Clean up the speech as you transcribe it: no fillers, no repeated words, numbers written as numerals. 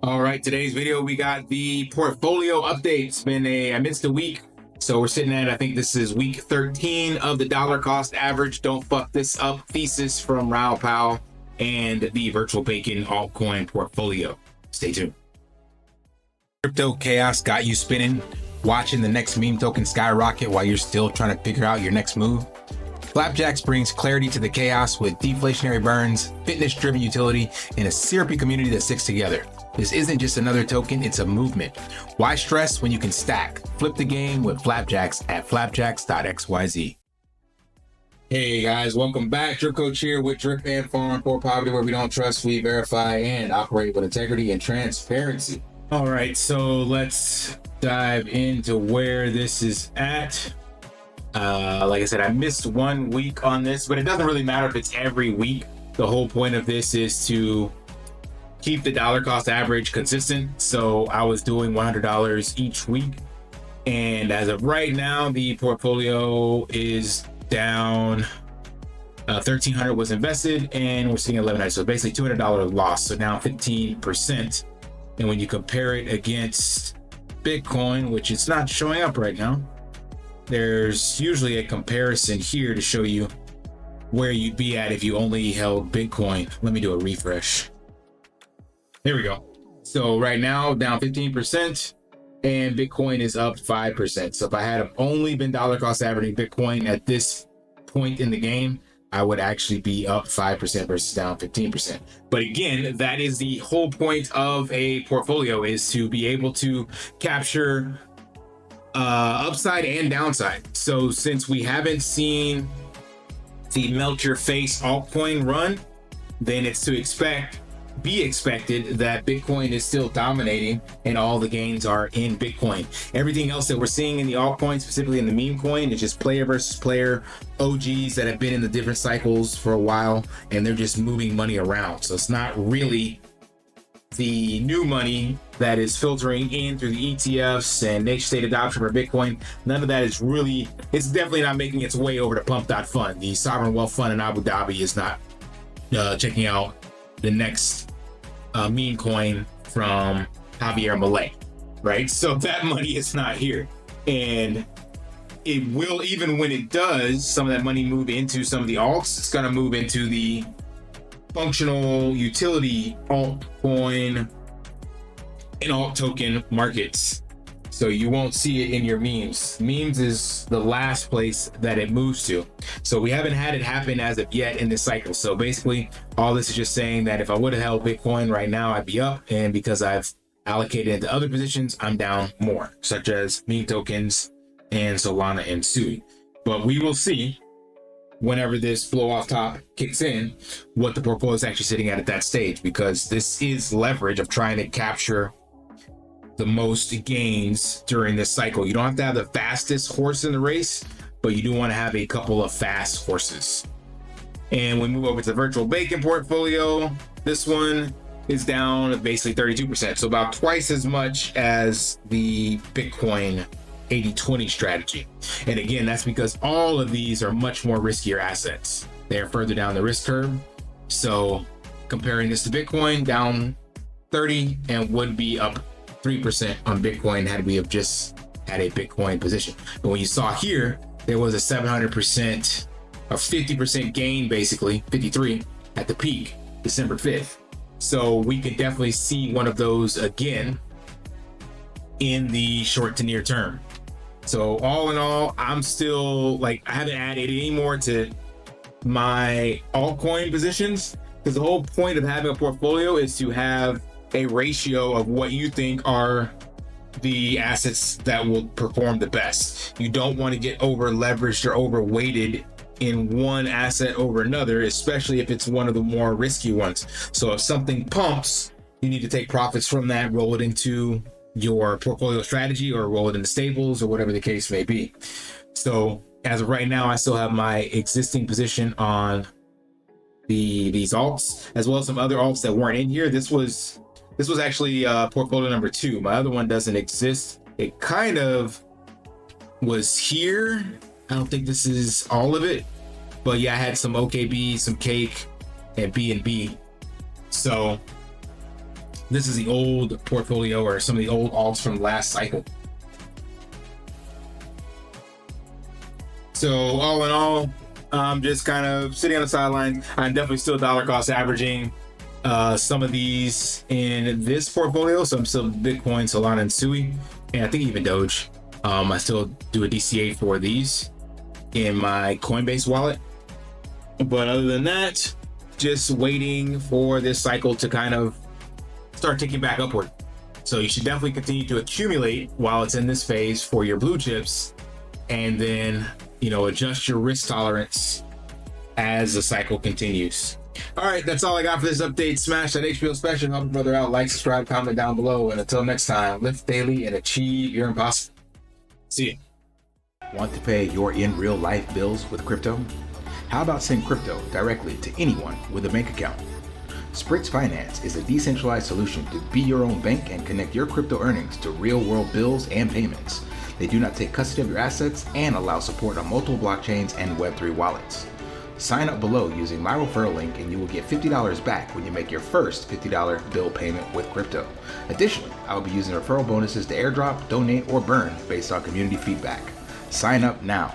All right, today's video, we got the portfolio update. It's been I missed a week. So we're sitting at, I think this is week 13 of the dollar cost average. Don't fuck this up thesis from Raoul Pal and the virtual bacon altcoin portfolio. Stay tuned. Crypto chaos got you spinning, watching the next meme token skyrocket while you're still trying to figure out your next move. Flapjacks brings clarity to the chaos with deflationary burns, fitness-driven utility, and a syrupy community that sticks together. This isn't just another token, it's a movement. Why stress when you can stack? Flip the game with Flapjacks at flapjacks.xyz. Hey guys, welcome back. Drip Coach here with Drip and Farm for Poverty, where we don't trust, we verify, and operate with integrity and transparency. All right, so let's dive into where this is at. Like I said, I missed 1 week on this, but it doesn't really matter if it's every week. The whole point of this is to keep the dollar cost average consistent. So I was doing $100 each week. And as of right now, the portfolio is down. 1,300 was invested and we're seeing 1,100. So basically $200 loss. So now 15%. And when you compare it against Bitcoin, which it's not showing up right now, there's usually a comparison here to show you where you'd be at if you only held Bitcoin. Let me do a refresh. There we go. So right now down 15% and Bitcoin is up 5%. So if I had only been dollar cost averaging Bitcoin at this point in the game, I would actually be up 5% versus down 15%. But again, that is the whole point of a portfolio, is to be able to capture upside and downside. So since we haven't seen the melt your face altcoin run, then it's to be expected that Bitcoin is still dominating and all the gains are in Bitcoin. Everything else that we're seeing in the altcoin, specifically in the Memecoin, is just player versus player OGs that have been in the different cycles for a while, and they're just moving money around. So it's not really the new money that is filtering in through the ETFs and nation state adoption for Bitcoin. None of that is really, it's definitely not making its way over to Pump.Fund. The sovereign wealth fund in Abu Dhabi is not checking out the next meme coin from Javier Milei, right? So that money is not here. And it will, even when it does, some of that money move into some of the alts, it's gonna move into the functional utility altcoin and alt token markets. So you won't see it in your memes. Memes is the last place that it moves to. So we haven't had it happen as of yet in this cycle. So basically all this is just saying that if I would have held Bitcoin right now, I'd be up. And because I've allocated into other positions, I'm down more, such as meme tokens and Solana and Sui. But we will see whenever this flow off top kicks in, what the portfolio is actually sitting at that stage, because this is leverage of trying to capture the most gains during this cycle. You don't have to have the fastest horse in the race, but you do want to have a couple of fast horses. And we move over to the virtual bacon portfolio. This one is down basically 32%. So about twice as much as the Bitcoin 80-20 strategy. And again, that's because all of these are much more riskier assets. They're further down the risk curve. So comparing this to Bitcoin, down 30 and would be up 3% on Bitcoin had we have just had a Bitcoin position. But when you saw here, there was a 700% or 50% gain, basically 53 at the peak, December 5th. So we could definitely see one of those again in the short to near term. So all in all, I'm still I haven't added any more to my altcoin positions, because the whole point of having a portfolio is to have a ratio of what you think are the assets that will perform the best. You don't want to get over leveraged or overweighted in one asset over another, especially if it's one of the more risky ones. So if something pumps, you need to take profits from that, roll it into your portfolio strategy or roll it into stables or whatever the case may be. So as of right now, I still have my existing position on these alts, as well as some other alts that weren't in here. This was actually portfolio number 2. My other one doesn't exist. It kind of was here. I don't think this is all of it, but yeah, I had some OKB, some Cake, and B&B. So This is the old portfolio or some of the old alts from last cycle. So all in all, I'm just kind of sitting on the sidelines. I'm definitely still dollar cost averaging some of these in this portfolio. So I'm still Bitcoin, Solana, and Sui, and I think even Doge. I still do a DCA for these in my Coinbase wallet. But other than that, just waiting for this cycle to kind of start ticking back upward. So you should definitely continue to accumulate while it's in this phase for your blue chips, and then, you know, adjust your risk tolerance as the cycle continues. All right, that's all I got for this update. Smash that HBO special, help a brother out, like, subscribe, comment down below, and until next time, lift daily and achieve your impossible. See you. Want to pay your in real life bills with crypto? How about send crypto directly to anyone with a bank account? Spritz Finance is a decentralized solution to be your own bank and connect your crypto earnings to real world bills and payments. They do not take custody of your assets and allow support on multiple blockchains and Web3 wallets. Sign up below using my referral link and you will get $50 back when you make your first $50 bill payment with crypto. Additionally, I will be using referral bonuses to airdrop, donate, or burn based on community feedback. Sign up now.